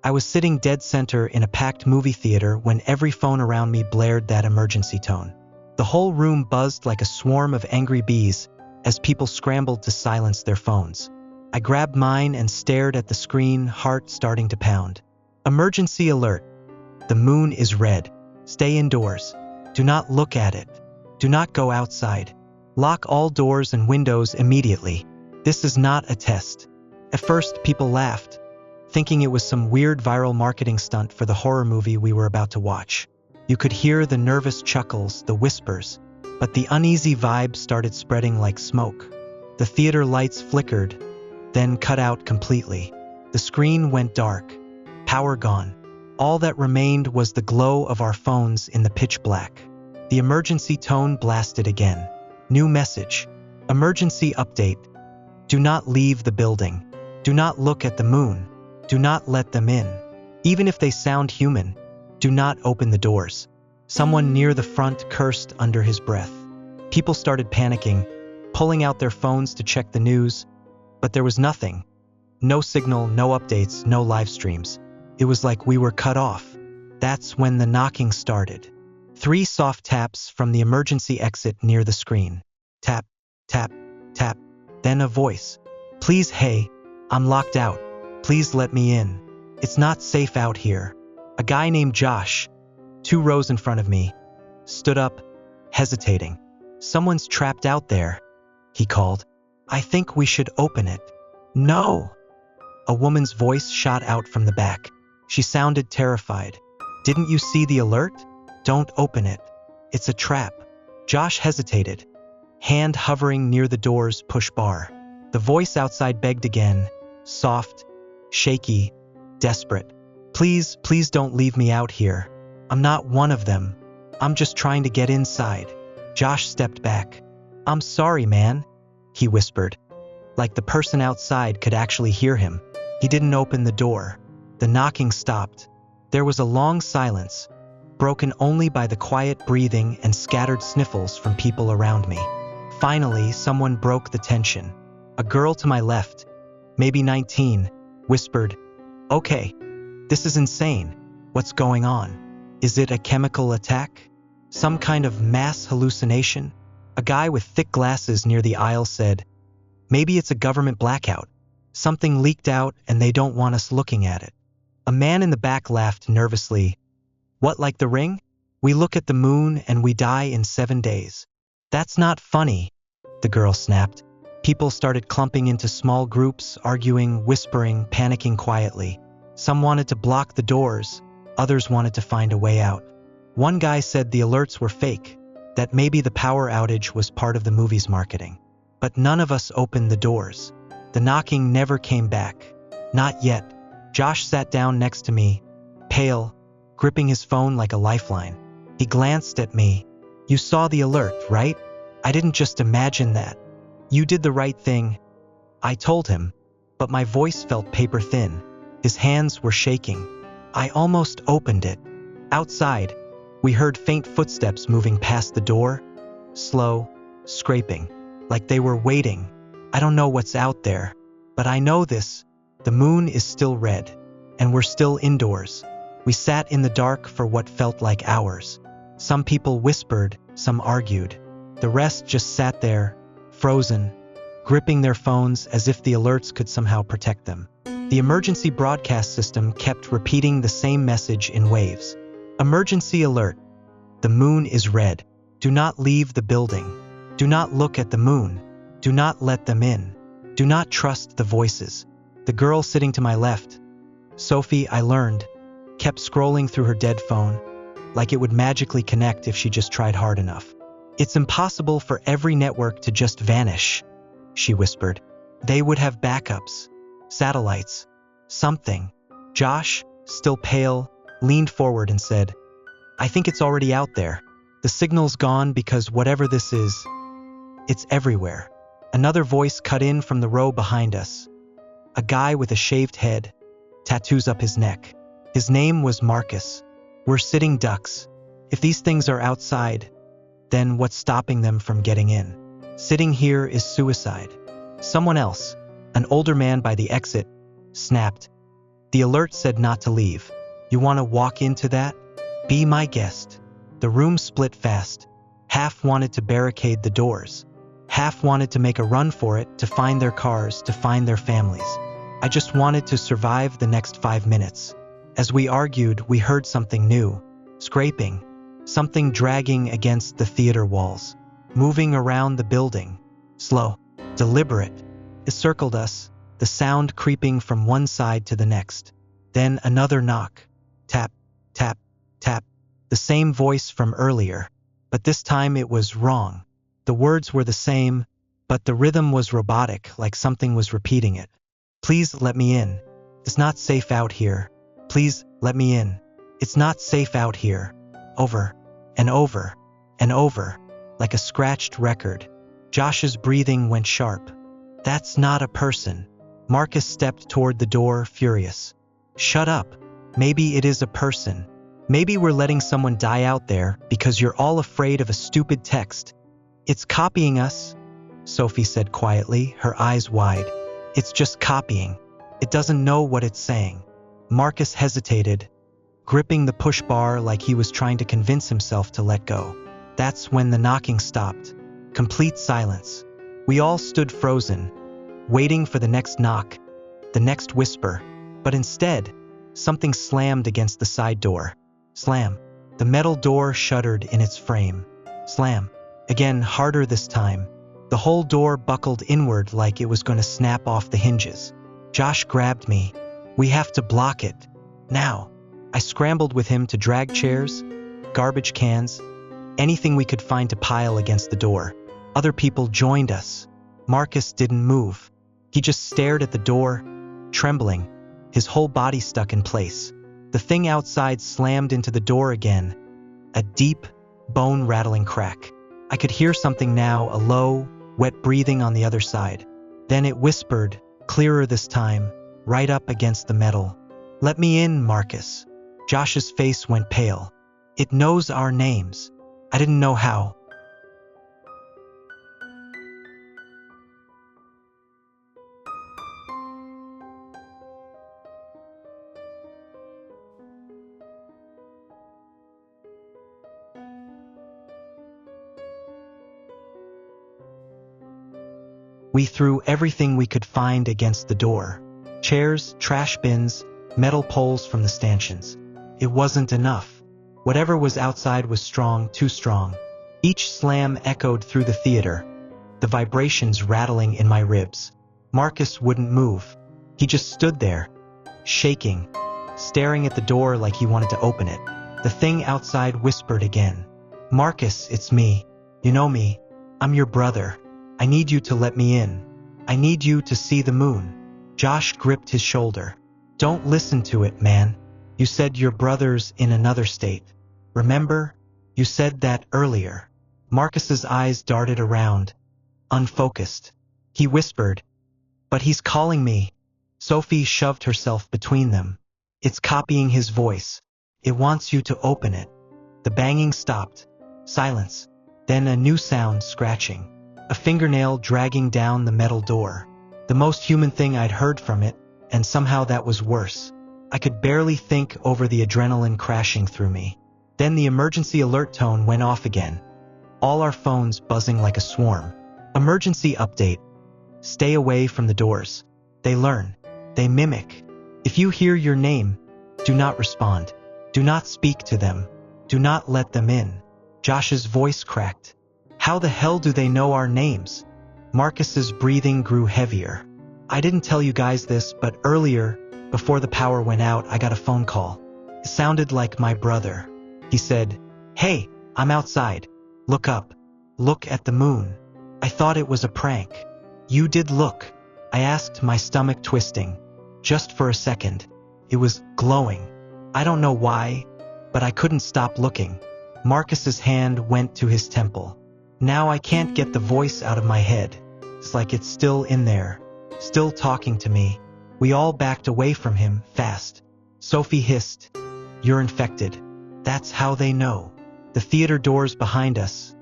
I was sitting dead center in a packed movie theater when every phone around me blared that emergency tone. The whole room buzzed like a swarm of angry bees as people scrambled to silence their phones. I grabbed mine and stared at the screen, heart starting to pound. Emergency alert. The moon is red. Stay indoors. Do not look at it. Do not go outside. Lock all doors and windows immediately. This is not a test. At first, people laughed, thinking it was some weird viral marketing stunt for the horror movie we were about to watch. You could hear the nervous chuckles, the whispers, but the uneasy vibe started spreading like smoke. The theater lights flickered, then cut out completely. The screen went dark, power gone. All that remained was the glow of our phones in the pitch black. The emergency tone blasted again. New message. Emergency update. Do not leave the building. Do not look at the moon. Do not let them in. Even if they sound human, do not open the doors. Someone near the front cursed under his breath. People started panicking, pulling out their phones to check the news, but there was nothing. No signal, no updates, no live streams. It was like we were cut off. That's when the knocking started. 3 soft taps from the emergency exit near the screen. Tap, tap, tap. Then a voice. Please, hey, I'm locked out. Please let me in. It's not safe out here. A guy named Josh, 2 rows in front of me, stood up, hesitating. Someone's trapped out there, he called. I think we should open it. No. A woman's voice shot out from the back. She sounded terrified. Didn't you see the alert? Don't open it. It's a trap. Josh hesitated, hand hovering near the door's push bar. The voice outside begged again, soft, shaky, desperate. Please, please don't leave me out here. I'm not one of them. I'm just trying to get inside. Josh stepped back. I'm sorry, man, he whispered. Like the person outside could actually hear him. He didn't open the door. The knocking stopped. There was a long silence, broken only by the quiet breathing and scattered sniffles from people around me. Finally, someone broke the tension. A girl to my left, maybe 19, whispered, "Okay, this is insane. What's going on? Is it a chemical attack? Some kind of mass hallucination?" A guy with thick glasses near the aisle said, "Maybe it's a government blackout. Something leaked out and they don't want us looking at it." A man in the back laughed nervously. "What, like The Ring? We look at the moon and we die in 7 days." "That's not funny," the girl snapped. People started clumping into small groups, arguing, whispering, panicking quietly. Some wanted to block the doors, others wanted to find a way out. One guy said the alerts were fake, that maybe the power outage was part of the movie's marketing. But none of us opened the doors. The knocking never came back. Not yet. Josh sat down next to me, pale, gripping his phone like a lifeline. He glanced at me. "You saw the alert, right? I didn't just imagine that. You did the right thing," I told him, but my voice felt paper thin. His hands were shaking. "I almost opened it." Outside, we heard faint footsteps moving past the door, slow, scraping, like they were waiting. I don't know what's out there, but I know this. The moon is still red, and we're still indoors. We sat in the dark for what felt like hours. Some people whispered, some argued. The rest just sat there, frozen, gripping their phones as if the alerts could somehow protect them. The emergency broadcast system kept repeating the same message in waves. Emergency alert. The moon is red. Do not leave the building. Do not look at the moon. Do not let them in. Do not trust the voices. The girl sitting to my left, Sophie, I learned, kept scrolling through her dead phone, like it would magically connect if she just tried hard enough. "It's impossible for every network to just vanish," she whispered. "They would have backups, satellites, something." Josh, still pale, leaned forward and said, "I think it's already out there. The signal's gone because whatever this is, it's everywhere." Another voice cut in from the row behind us. A guy with a shaved head, tattoos up his neck. His name was Marcus. "We're sitting ducks. If these things are outside, then what's stopping them from getting in? Sitting here is suicide." Someone else, an older man by the exit, snapped, The alert said not to leave. You want to walk into that? Be my guest. The room split fast. Half wanted to barricade the doors. Half wanted to make a run for it, to find their cars, to find their families. I just wanted to survive the next 5 minutes. As we argued, we heard something new. Scraping. Something dragging against the theater walls. Moving around the building. Slow. Deliberate. It circled us, the sound creeping from one side to the next. Then another knock. Tap, tap, tap. The same voice from earlier. But this time it was wrong. The words were the same, but the rhythm was robotic, like something was repeating it. Please let me in. It's not safe out here. Please let me in. It's not safe out here. Over and over and over, like a scratched record. Josh's breathing went sharp. That's not a person. Marcus stepped toward the door, furious. Shut up. Maybe it is a person. Maybe we're letting someone die out there because you're all afraid of a stupid text. It's copying us, Sophie said quietly, her eyes wide. It's just copying. It doesn't know what it's saying. Marcus hesitated, gripping the push bar like he was trying to convince himself to let go. That's when the knocking stopped. Complete silence. We all stood frozen, waiting for the next knock, the next whisper. But instead, something slammed against the side door. Slam. The metal door shuddered in its frame. Slam. Again, harder this time. The whole door buckled inward like it was going to snap off the hinges. Josh grabbed me. We have to block it. Now. I scrambled with him to drag chairs, garbage cans, anything we could find to pile against the door. Other people joined us. Marcus didn't move. He just stared at the door, trembling, his whole body stuck in place. The thing outside slammed into the door again, a deep, bone-rattling crack. I could hear something now, a low, wet breathing on the other side. Then it whispered, clearer this time, right up against the metal. Let me in, Marcus. Josh's face went pale. It knows our names. I didn't know how. We threw everything we could find against the door. Chairs, trash bins, metal poles from the stanchions. It wasn't enough. Whatever was outside was strong, too strong. Each slam echoed through the theater, the vibrations rattling in my ribs. Marcus wouldn't move. He just stood there, shaking, staring at the door like he wanted to open it. The thing outside whispered again. Marcus, it's me. You know me. I'm your brother. I need you to let me in. I need you to see the moon. Josh gripped his shoulder. Don't listen to it, man. You said your brother's in another state. Remember? You said that earlier. Marcus's eyes darted around, unfocused. He whispered, but he's calling me. Sophie shoved herself between them. It's copying his voice. It wants you to open it. The banging stopped. Silence. Then a new sound, scratching. A fingernail dragging down the metal door. The most human thing I'd heard from it, and somehow that was worse. I could barely think over the adrenaline crashing through me. Then the emergency alert tone went off again. All our phones buzzing like a swarm. Emergency update. Stay away from the doors. They learn. They mimic. If you hear your name, do not respond. Do not speak to them. Do not let them in. Josh's voice cracked. How the hell do they know our names? Marcus's breathing grew heavier. I didn't tell you guys this, but earlier, before the power went out, I got a phone call. It sounded like my brother. He said, "Hey, I'm outside. Look up. Look at the moon." I thought it was a prank. You did look. I asked, my stomach twisting. Just for a second. It was glowing. I don't know why, but I couldn't stop looking. Marcus's hand went to his temple. Now I can't get the voice out of my head. It's like it's still in there, still talking to me. We all backed away from him, fast. Sophie hissed, "You're infected." That's how they know. The theater doors behind us,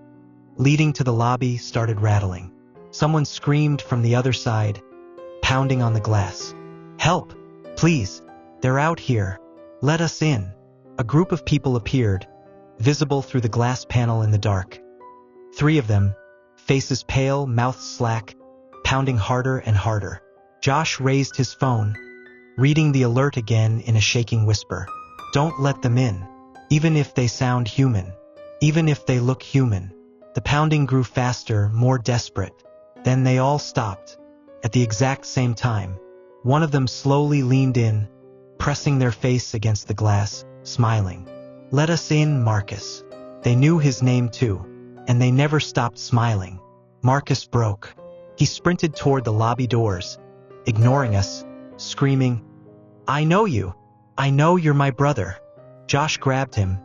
leading to the lobby, started rattling. Someone screamed from the other side, pounding on the glass. "Help! Please! They're out here. Let us in. A group of people appeared, visible through the glass panel in the dark. 3 of them, faces pale, mouths slack, pounding harder and harder. Josh raised his phone, reading the alert again in a shaking whisper. Don't let them in. Even if they sound human. Even if they look human. The pounding grew faster, more desperate. Then they all stopped. At the exact same time, one of them slowly leaned in, pressing their face against the glass, smiling. Let us in, Marcus. They knew his name too, and they never stopped smiling. Marcus broke. He sprinted toward the lobby doors, ignoring us, screaming, I know you. I know you're my brother. Josh grabbed him,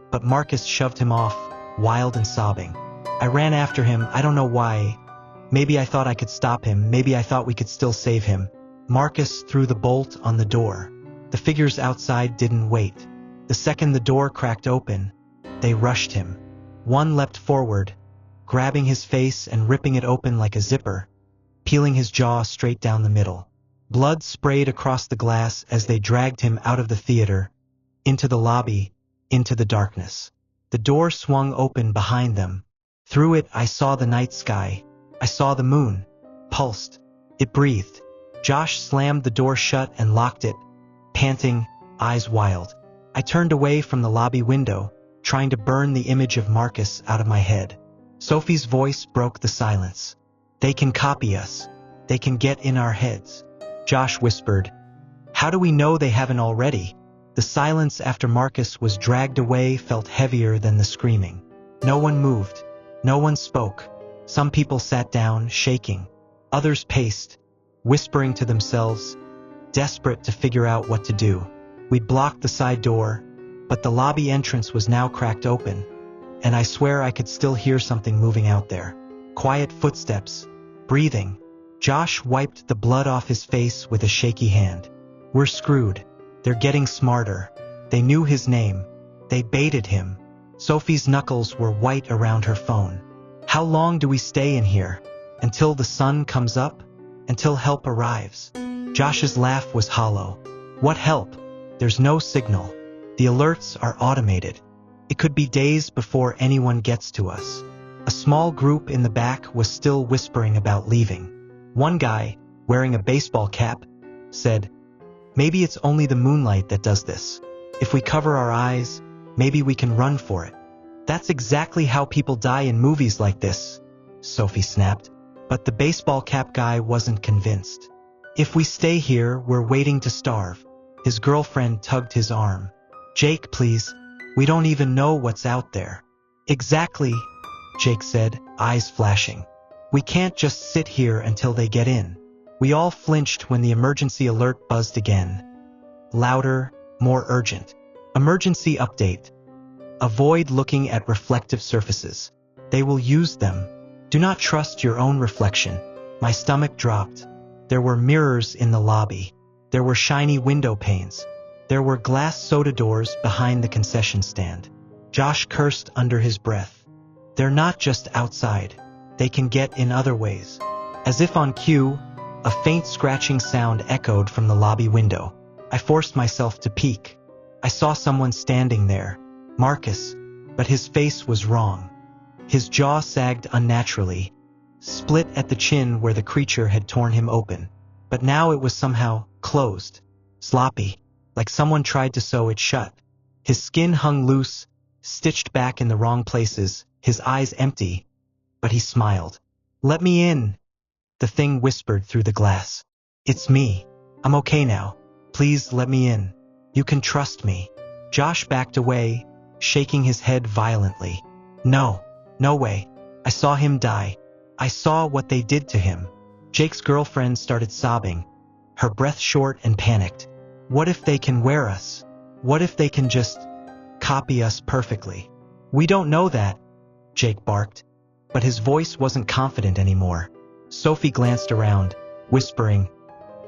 but Marcus shoved him off, wild and sobbing. I ran after him, I don't know why. Maybe I thought I could stop him, maybe I thought we could still save him. Marcus threw the bolt on the door. The figures outside didn't wait. The second the door cracked open, they rushed him. One leapt forward, grabbing his face and ripping it open like a zipper, peeling his jaw straight down the middle. Blood sprayed across the glass as they dragged him out of the theater, into the lobby, into the darkness. The door swung open behind them. Through it I saw the night sky. I saw the moon. Pulsed. It breathed. Josh slammed the door shut and locked it, panting, eyes wild. I turned away from the lobby window, trying to burn the image of Marcus out of my head. Sophie's voice broke the silence. They can copy us. They can get in our heads. Josh whispered, How do we know they haven't already? The silence after Marcus was dragged away felt heavier than the screaming. No one moved. No one spoke. Some people sat down, shaking. Others paced, whispering to themselves, desperate to figure out what to do. We'd blocked the side door, but the lobby entrance was now cracked open, and I swear I could still hear something moving out there. Quiet footsteps, breathing. Josh wiped the blood off his face with a shaky hand. We're screwed. They're getting smarter. They knew his name. They baited him. Sophie's knuckles were white around her phone. How long do we stay in here? Until the sun comes up? Until help arrives? Josh's laugh was hollow. What help? There's no signal. The alerts are automated. It could be days before anyone gets to us. A small group in the back was still whispering about leaving. One guy, wearing a baseball cap, said, Maybe it's only the moonlight that does this. If we cover our eyes, maybe we can run for it. That's exactly how people die in movies like this, Sophie snapped. But the baseball cap guy wasn't convinced. If we stay here, we're waiting to starve. His girlfriend tugged his arm. Jake, please. We don't even know what's out there. Exactly, Jake said, eyes flashing. We can't just sit here until they get in. We all flinched when the emergency alert buzzed again. Louder, more urgent. Emergency update. Avoid looking at reflective surfaces. They will use them. Do not trust your own reflection. My stomach dropped. There were mirrors in the lobby. There were shiny window panes. There were glass soda doors behind the concession stand. Josh cursed under his breath. They're not just outside. They can get in other ways. As if on cue, a faint scratching sound echoed from the lobby window. I forced myself to peek. I saw someone standing there, Marcus, but his face was wrong. His jaw sagged unnaturally, split at the chin where the creature had torn him open. But now it was somehow closed, sloppy, like someone tried to sew it shut. His skin hung loose, stitched back in the wrong places, his eyes empty, but he smiled. Let me in, the thing whispered through the glass. It's me. I'm okay now. Please let me in. You can trust me. Josh backed away, shaking his head violently. No, no way. I saw him die. I saw what they did to him. Jake's girlfriend started sobbing, her breath short and panicked. What if they can wear us? What if they can just copy us perfectly? We don't know that, Jake barked, but his voice wasn't confident anymore. Sophie glanced around, whispering,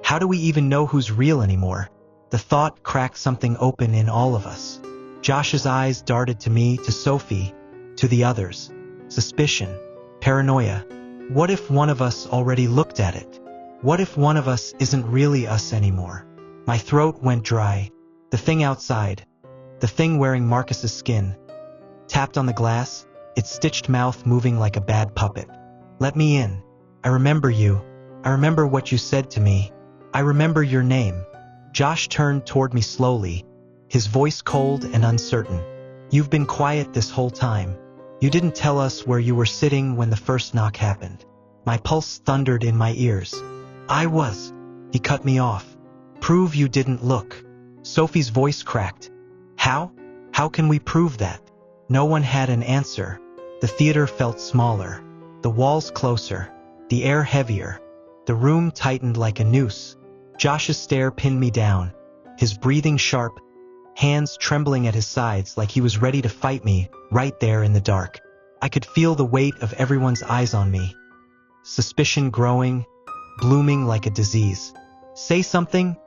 How do we even know who's real anymore? The thought cracked something open in all of us. Josh's eyes darted to me, to Sophie, to the others. Suspicion, paranoia. What if one of us already looked at it? What if one of us isn't really us anymore? My throat went dry. The thing outside, the thing wearing Marcus's skin, tapped on the glass, its stitched mouth moving like a bad puppet. Let me in. I remember you. I remember what you said to me. I remember your name. Josh turned toward me slowly, his voice cold and uncertain. You've been quiet this whole time. You didn't tell us where you were sitting when the first knock happened. My pulse thundered in my ears. He cut me off. Prove you didn't look. Sophie's voice cracked. How? How can we prove that? No one had an answer. The theater felt smaller, the walls closer, the air heavier. The room tightened like a noose. Josh's stare pinned me down, his breathing sharp, hands trembling at his sides like he was ready to fight me right there in the dark. I could feel the weight of everyone's eyes on me. Suspicion growing, blooming like a disease. Say something,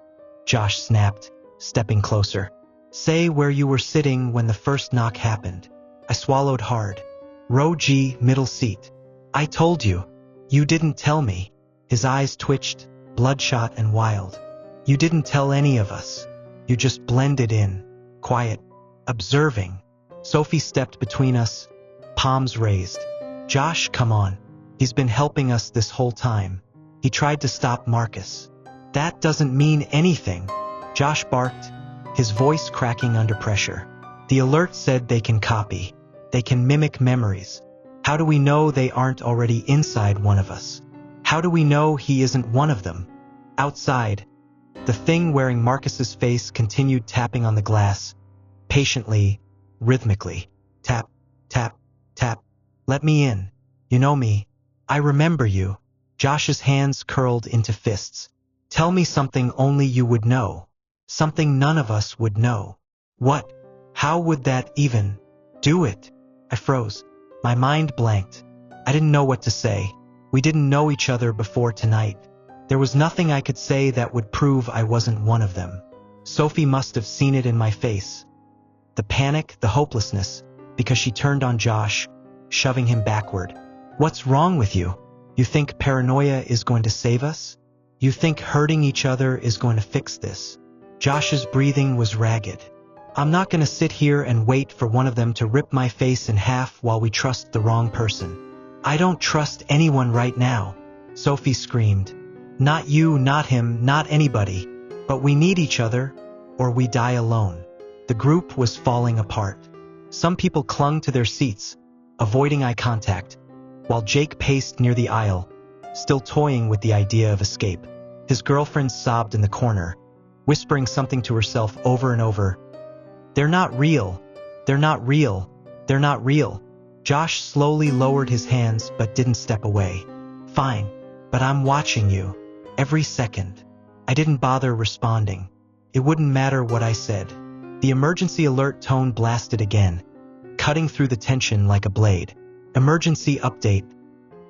Josh snapped, stepping closer. Say where you were sitting when the first knock happened. I swallowed hard. Row G, middle seat. I told you. You didn't tell me. His eyes twitched, bloodshot and wild. You didn't tell any of us. You just blended in, quiet, observing. Sophie stepped between us, palms raised. Josh, come on. He's been helping us this whole time. He tried to stop Marcus. That doesn't mean anything, Josh barked, his voice cracking under pressure. The alert said they can copy. They can mimic memories. How do we know they aren't already inside one of us? How do we know he isn't one of them? Outside, the thing wearing Marcus's face continued tapping on the glass, patiently, rhythmically. Tap, tap, tap. Let me in. You know me. I remember you. Josh's hands curled into fists. Tell me something only you would know. Something none of us would know. What? How would that even? Do it. I froze. My mind blanked. I didn't know what to say. We didn't know each other before tonight. There was nothing I could say that would prove I wasn't one of them. Sophie must have seen it in my face. The panic, the hopelessness, because she turned on Josh, shoving him backward. What's wrong with you? You think paranoia is going to save us? You think hurting each other is going to fix this? Josh's breathing was ragged. I'm not going to sit here and wait for one of them to rip my face in half while we trust the wrong person. I don't trust anyone right now, Sophie screamed. Not you, not him, not anybody. But we need each other, or we die alone. The group was falling apart. Some people clung to their seats, avoiding eye contact, while Jake paced near the aisle, still toying with the idea of escape. His girlfriend sobbed in the corner, whispering something to herself over and over. They're not real. They're not real. They're not real. Josh slowly lowered his hands but didn't step away. Fine, but I'm watching you. Every second. I didn't bother responding. It wouldn't matter what I said. The emergency alert tone blasted again, cutting through the tension like a blade. Emergency update.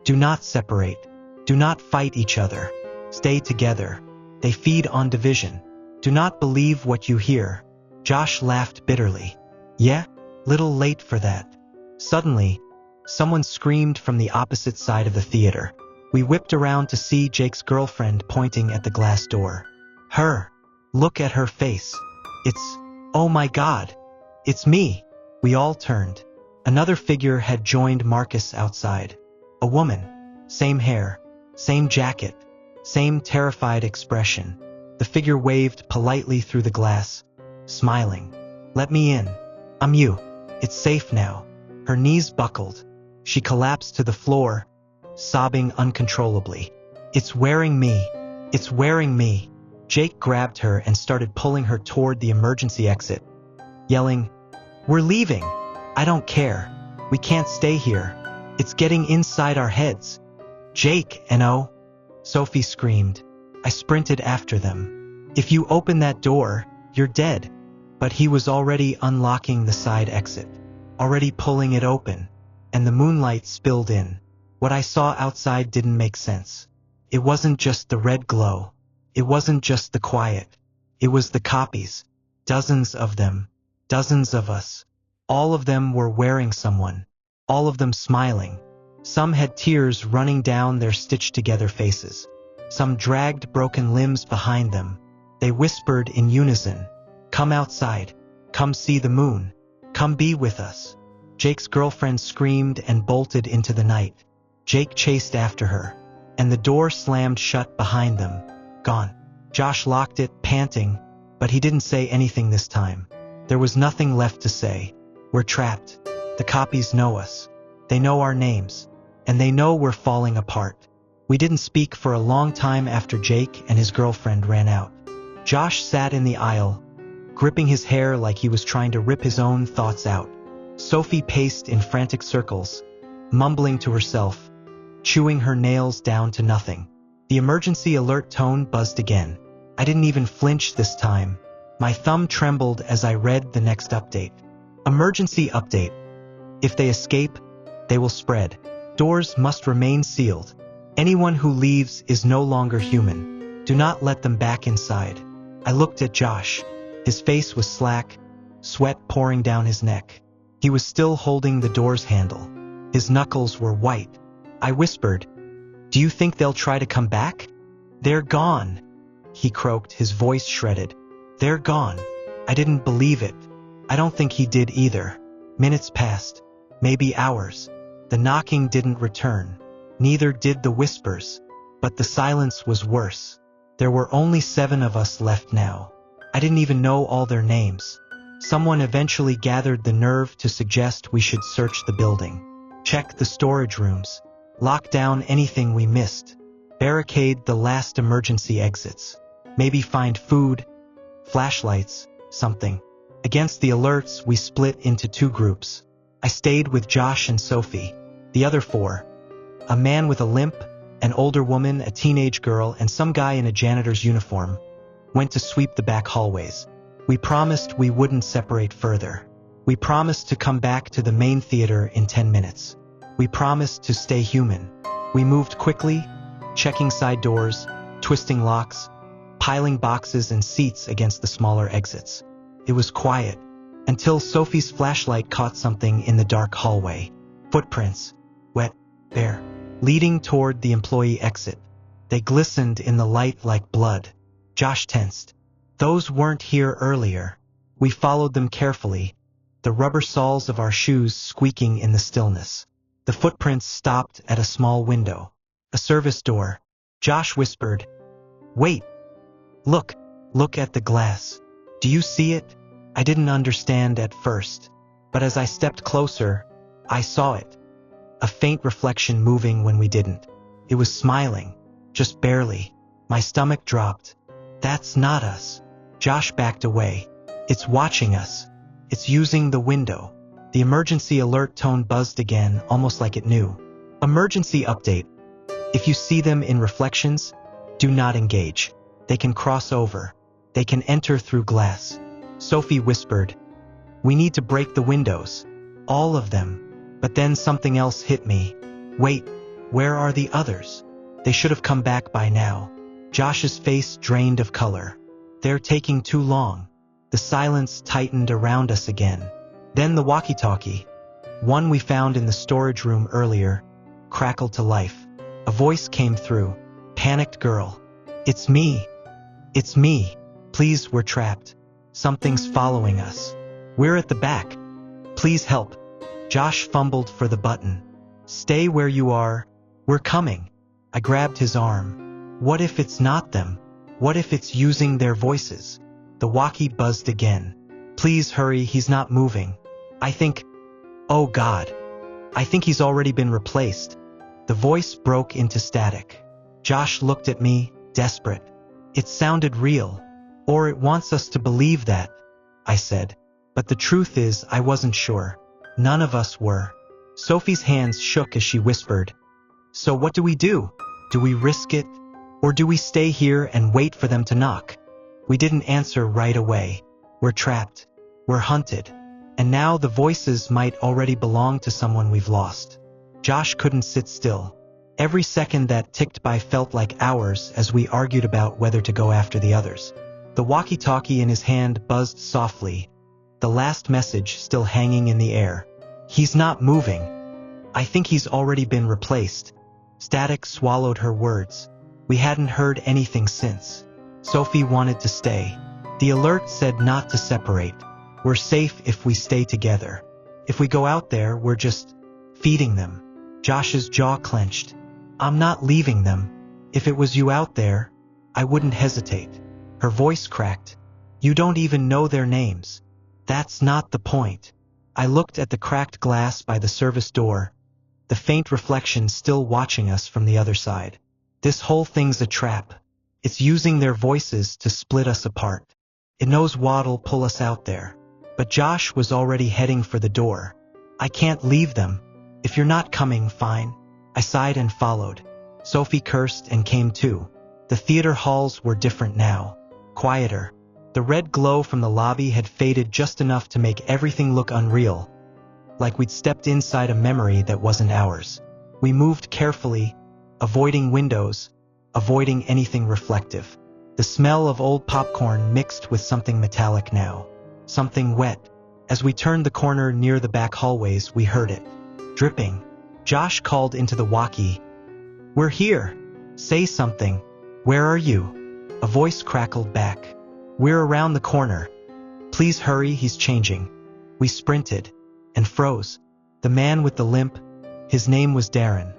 Do not separate. Do not fight each other. Stay together. They feed on division. Do not believe what you hear. Josh laughed bitterly. Yeah? Little late for that. Suddenly, someone screamed from the opposite side of the theater. We whipped around to see Jake's girlfriend pointing at the glass door. Her. Look at her face. It's, oh my God. It's me. We all turned. Another figure had joined Marcus outside. A woman. Same hair. Same jacket. Same terrified expression. The figure waved politely through the glass, smiling. Let me in. I'm you. It's safe now. Her knees buckled. She collapsed to the floor, sobbing uncontrollably. It's wearing me. It's wearing me. Jake grabbed her and started pulling her toward the emergency exit, yelling, We're leaving. I don't care. We can't stay here. It's getting inside our heads. Jake, no. Sophie screamed. I sprinted after them. If you open that door, you're dead. But he was already unlocking the side exit, already pulling it open, and the moonlight spilled in. What I saw outside didn't make sense. It wasn't just the red glow. It wasn't just the quiet. It was the copies. Dozens of them. Dozens of us. All of them were wearing someone. All of them smiling. Some had tears running down their stitched-together faces. Some dragged broken limbs behind them, They whispered in unison, "Come outside. Come see the moon. Come be with us." Jake's girlfriend screamed and bolted into the night. Jake chased after her, and the door slammed shut behind them. Gone. Josh locked it, panting, but he didn't say anything this time. There was nothing left to say. We're trapped. The copies know us. They know our names, and they know we're falling apart. We didn't speak for a long time after Jake and his girlfriend ran out. Josh sat in the aisle, gripping his hair like he was trying to rip his own thoughts out. Sophie paced in frantic circles, mumbling to herself, chewing her nails down to nothing. The emergency alert tone buzzed again. I didn't even flinch this time. My thumb trembled as I read the next update. Emergency update. If they escape, they will spread. Doors must remain sealed. Anyone who leaves is no longer human. Do not let them back inside. I looked at Josh. His face was slack, sweat pouring down his neck. He was still holding the door's handle. His knuckles were white. I whispered, "Do you think they'll try to come back?" "They're gone," he croaked, his voice shredded. "They're gone." I didn't believe it. I don't think he did either. Minutes passed, maybe hours. The knocking didn't return. Neither did the whispers. But the silence was worse. There were only 7 of us left now. I didn't even know all their names. Someone eventually gathered the nerve to suggest we should search the building. Check the storage rooms. Lock down anything we missed. Barricade the last emergency exits. Maybe find food, flashlights, something. Against the alerts, we split into 2 groups. I stayed with Josh and Sophie. The other 4, a man with a limp, an older woman, a teenage girl, and some guy in a janitor's uniform, went to sweep the back hallways. We promised we wouldn't separate further. We promised to come back to the main theater in 10 minutes. We promised to stay human. We moved quickly, checking side doors, twisting locks, piling boxes and seats against the smaller exits. It was quiet, until Sophie's flashlight caught something in the dark hallway. Footprints, wet, bare, leading toward the employee exit. They glistened in the light like blood. Josh tensed. Those weren't here earlier. We followed them carefully, the rubber soles of our shoes squeaking in the stillness. The footprints stopped at a small window. A service door. Josh whispered, "Wait. Look at the glass. Do you see it?" I didn't understand at first, but as I stepped closer, I saw it. A faint reflection moving when we didn't. It was smiling, just barely. My stomach dropped. That's not us. Josh backed away. It's watching us. It's using the window. The emergency alert tone buzzed again, almost like it knew. Emergency update. If you see them in reflections, do not engage. They can cross over. They can enter through glass. Sophie whispered, "We need to break the windows. All of them." But then something else hit me. Wait, where are the others? They should have come back by now. Josh's face drained of color. They're taking too long. The silence tightened around us again. Then the walkie-talkie, one we found in the storage room earlier, crackled to life. A voice came through. "Panicked girl. It's me. It's me. Please, we're trapped. Something's following us. We're at the back. Please help." Josh fumbled for the button. "Stay where you are. We're coming." I grabbed his arm. What if it's not them? What if it's using their voices? The walkie buzzed again. "Please hurry, he's not moving. Oh God. I think he's already been replaced." The voice broke into static. Josh looked at me, desperate. "It sounded real. Or it wants us to believe that," I said. But the truth is, I wasn't sure. None of us were. Sophie's hands shook as she whispered, "So what do we do? Do we risk it? Or do we stay here and wait for them to knock?" We didn't answer right away. We're trapped. We're hunted. And now the voices might already belong to someone we've lost. Josh couldn't sit still. Every second that ticked by felt like hours as we argued about whether to go after the others. The walkie-talkie in his hand buzzed softly, the last message still hanging in the air. "He's not moving. I think he's already been replaced." Static swallowed her words. We hadn't heard anything since. Sophie wanted to stay. The alert said not to separate. We're safe if we stay together. If we go out there, we're just feeding them. Josh's jaw clenched. I'm not leaving them. If it was you out there, I wouldn't hesitate. Her voice cracked. You don't even know their names. That's not the point. I looked at the cracked glass by the service door, the faint reflection still watching us from the other side. This whole thing's a trap. It's using their voices to split us apart. It knows what'll pull us out there. But Josh was already heading for the door. I can't leave them. If you're not coming, fine. I sighed and followed. Sophie cursed and came too. The theater halls were different now. Quieter. The red glow from the lobby had faded just enough to make everything look unreal, like we'd stepped inside a memory that wasn't ours. We moved carefully, avoiding windows, avoiding anything reflective. The smell of old popcorn mixed with something metallic now, something wet. As we turned the corner near the back hallways, we heard it. Dripping. Josh called into the walkie. We're here. Say something. Where are you? A voice crackled back. We're around the corner. Please hurry, he's changing. We sprinted and froze. The man with the limp, his name was Darren,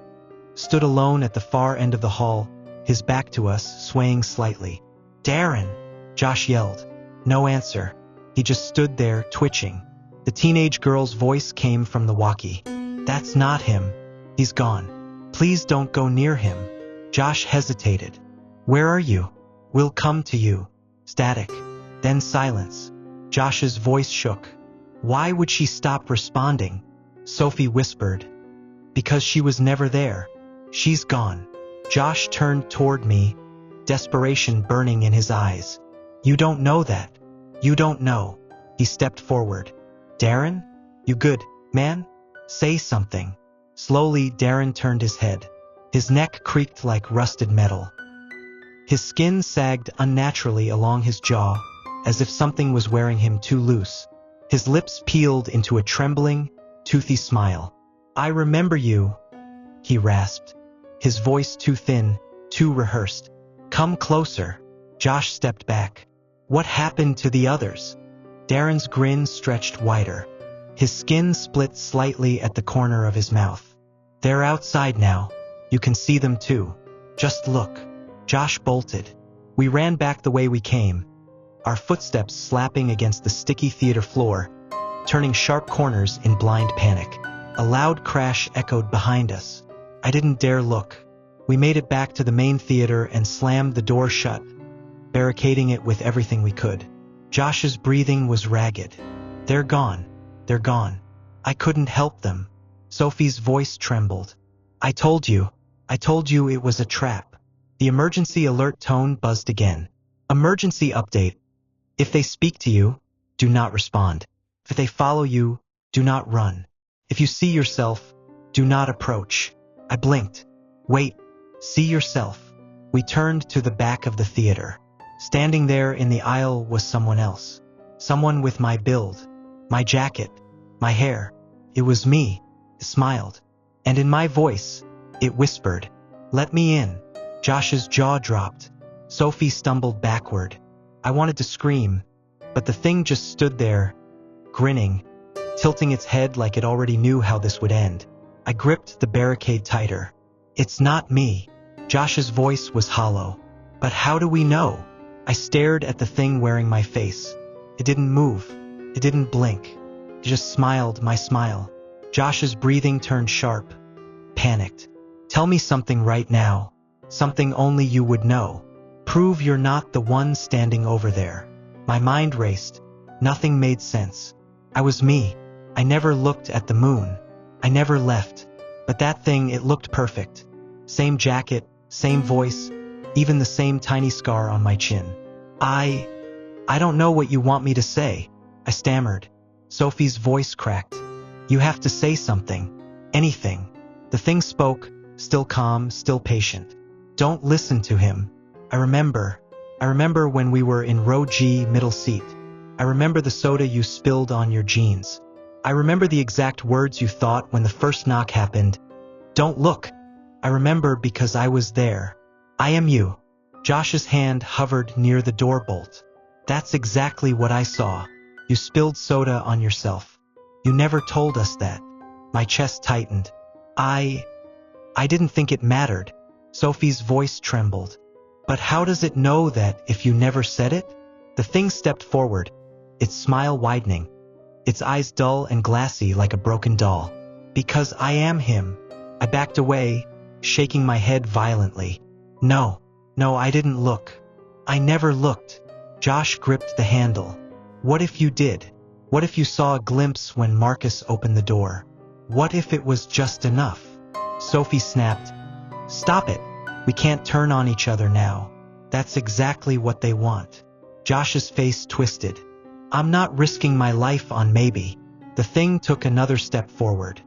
stood alone at the far end of the hall, his back to us, swaying slightly. Darren! Josh yelled. No answer. He just stood there, twitching. The teenage girl's voice came from the walkie. That's not him. He's gone. Please don't go near him. Josh hesitated. Where are you? We'll come to you. Static. Then silence. Josh's voice shook. Why would she stop responding? Sophie whispered. Because she was never there. She's gone. Josh turned toward me, desperation burning in his eyes. You don't know that. You don't know. He stepped forward. Darren? You good, man? Say something. Slowly, Darren turned his head. His neck creaked like rusted metal. His skin sagged unnaturally along his jaw, as if something was wearing him too loose. His lips peeled into a trembling, toothy smile. I remember you, he rasped, his voice too thin, too rehearsed. Come closer. Josh stepped back. What happened to the others? Darren's grin stretched wider. His skin split slightly at the corner of his mouth. They're outside now. You can see them too. Just look. Josh bolted. We ran back the way we came, our footsteps slapping against the sticky theater floor, turning sharp corners in blind panic. A loud crash echoed behind us. I didn't dare look. We made it back to the main theater and slammed the door shut, barricading it with everything we could. Josh's breathing was ragged. They're gone. They're gone. I couldn't help them. Sophie's voice trembled. I told you it was a trap. The emergency alert tone buzzed again. Emergency update. If they speak to you, do not respond. If they follow you, do not run. If you see yourself, do not approach. I blinked. Wait, see yourself. We turned to the back of the theater. Standing there in the aisle was someone else. Someone with my build, my jacket, my hair. It was me. It smiled. And in my voice, it whispered, let me in. Josh's jaw dropped. Sophie stumbled backward. I wanted to scream, but the thing just stood there, grinning, tilting its head like it already knew how this would end. I gripped the barricade tighter. It's not me. Josh's voice was hollow. But how do we know? I stared at the thing wearing my face. It didn't move. It didn't blink. It just smiled my smile. Josh's breathing turned sharp. Panicked. Tell me something right now. Something only you would know. Prove you're not the one standing over there. My mind raced. Nothing made sense. I was me. I never looked at the moon. I never left. But that thing, it looked perfect. Same jacket, same voice, even the same tiny scar on my chin. I don't know what you want me to say, I stammered. Sophie's voice cracked. You have to say something. Anything. The thing spoke, still calm, still patient. Don't listen to him. I remember when we were in row G, middle seat. I remember the soda you spilled on your jeans. I remember the exact words you thought when the first knock happened. Don't look. I remember because I was there. I am you. Josh's hand hovered near the door bolt. That's exactly what I saw. You spilled soda on yourself. You never told us that. My chest tightened. I didn't think it mattered. Sophie's voice trembled. But how does it know that if you never said it? The thing stepped forward, its smile widening, its eyes dull and glassy like a broken doll. Because I am him. I backed away, shaking my head violently. No, I didn't look. I never looked. Josh gripped the handle. What if you did? What if you saw a glimpse when Marcus opened the door? What if it was just enough? Sophie snapped. Stop it. We can't turn on each other now. That's exactly what they want. Josh's face twisted. I'm not risking my life on maybe. The thing took another step forward.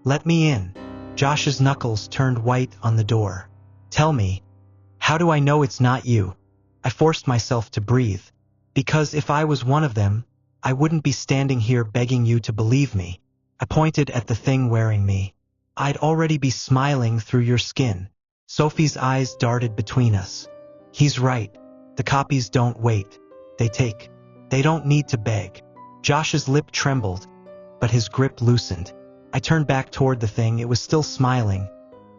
Let me in. Josh's knuckles turned white on the door. Tell me, how do I know it's not you? I forced myself to breathe. Because if I was one of them, I wouldn't be standing here begging you to believe me. I pointed at the thing wearing me. I'd already be smiling through your skin. Sophie's eyes darted between us. He's right. The copies don't wait. They take. They don't need to beg. Josh's lip trembled, but his grip loosened. I turned back toward the thing. It was still smiling,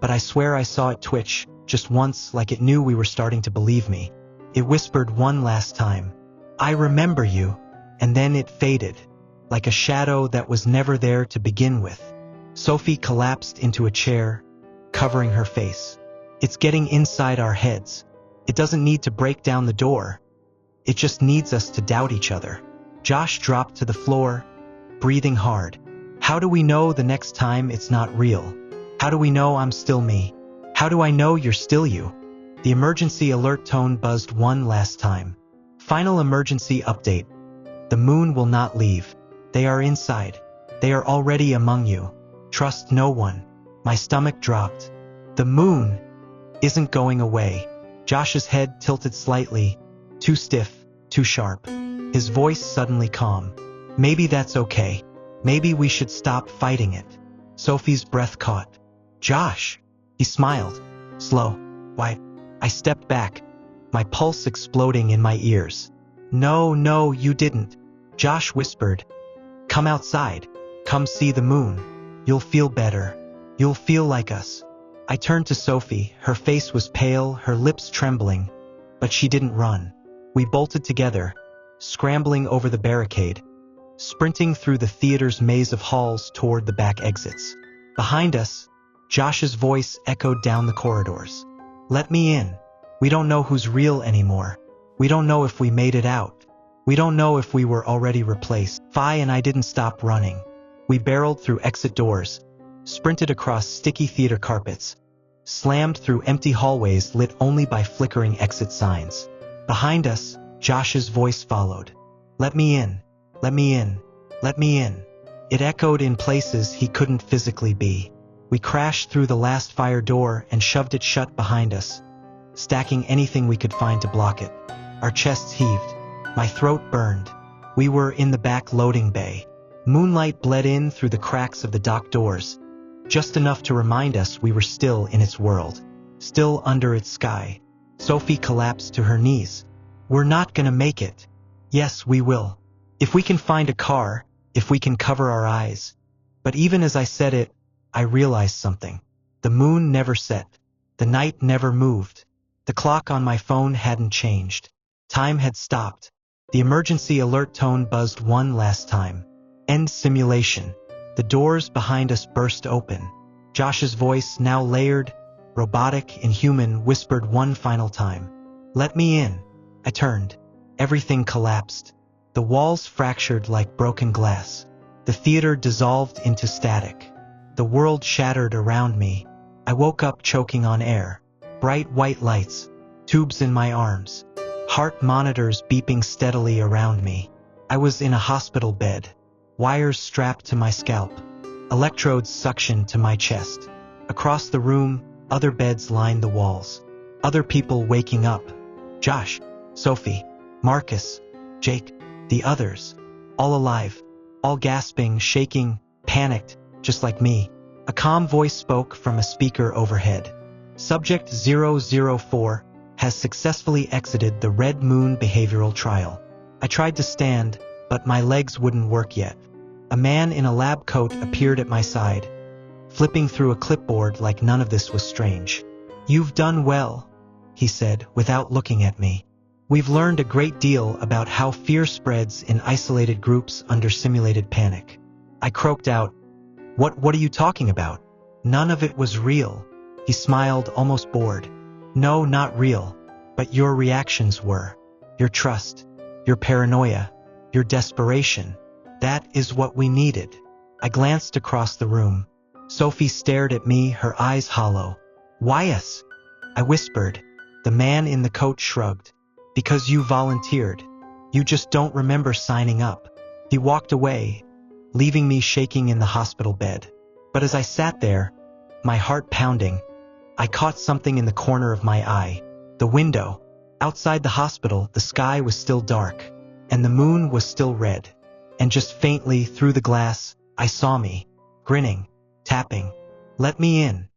but I swear I saw it twitch, just once, like it knew we were starting to believe me. It whispered one last time. I remember you, and then it faded, like a shadow that was never there to begin with. Sophie collapsed into a chair, covering her face. It's getting inside our heads. It doesn't need to break down the door. It just needs us to doubt each other. Josh dropped to the floor, breathing hard. How do we know the next time it's not real? How do we know I'm still me? How do I know you're still you? The emergency alert tone buzzed one last time. Final emergency update. The moon will not leave. They are inside. They are already among you. Trust no one. My stomach dropped. The moon isn't going away. Josh's head tilted slightly, too stiff, too sharp. His voice suddenly calm. Maybe that's okay. Maybe we should stop fighting it. Sophie's breath caught. Josh! He smiled. Slow. Why? I stepped back, my pulse exploding in my ears. No, you didn't. Josh whispered. Come outside. Come see the moon. You'll feel better. You'll feel like us. I turned to Sophie. Her face was pale, her lips trembling, but she didn't run. We bolted together, scrambling over the barricade, sprinting through the theater's maze of halls toward the back exits. Behind us, Josh's voice echoed down the corridors. Let me in. We don't know who's real anymore. We don't know if we made it out. We don't know if we were already replaced. Fi and I didn't stop running. We barreled through exit doors, sprinted across sticky theater carpets, slammed through empty hallways lit only by flickering exit signs. Behind us, Josh's voice followed. Let me in. Let me in. Let me in. It echoed in places he couldn't physically be. We crashed through the last fire door and shoved it shut behind us, stacking anything we could find to block it. Our chests heaved. My throat burned. We were in the back loading bay. Moonlight bled in through the cracks of the dock doors, just enough to remind us we were still in its world, still under its sky. Sophie collapsed to her knees. We're not gonna make it. Yes, we will. If we can find a car, if we can cover our eyes. But even as I said it, I realized something. The moon never set. The night never moved. The clock on my phone hadn't changed. Time had stopped. The emergency alert tone buzzed one last time. End simulation. The doors behind us burst open. Josh's voice, now layered, robotic, inhuman, whispered one final time. Let me in. I turned. Everything collapsed. The walls fractured like broken glass. The theater dissolved into static. The world shattered around me. I woke up choking on air. Bright white lights, tubes in my arms, heart monitors beeping steadily around me. I was in a hospital bed, wires strapped to my scalp, electrodes suctioned to my chest. Across the room, other beds lined the walls. Other people waking up. Josh, Sophie, Marcus, Jake, the others. All alive, all gasping, shaking, panicked, just like me. A calm voice spoke from a speaker overhead. Subject 004 has successfully exited the Red Moon behavioral trial. I tried to stand, but my legs wouldn't work yet. A man in a lab coat appeared at my side, flipping through a clipboard like none of this was strange. "You've done well," he said, without looking at me. "We've learned a great deal about how fear spreads in isolated groups under simulated panic." I croaked out, What are you talking about? None of it was real." He smiled, almost bored. "No, not real. But your reactions were. Your trust, your paranoia, your desperation. That is what we needed." I glanced across the room. Sophie stared at me, her eyes hollow. "Why us?" I whispered. The man in the coat shrugged. "Because you volunteered. You just don't remember signing up." He walked away, leaving me shaking in the hospital bed. But as I sat there, my heart pounding, I caught something in the corner of my eye. The window. Outside the hospital, the sky was still dark, and the moon was still red. And just faintly through the glass, I saw me, grinning, tapping. "Let me in."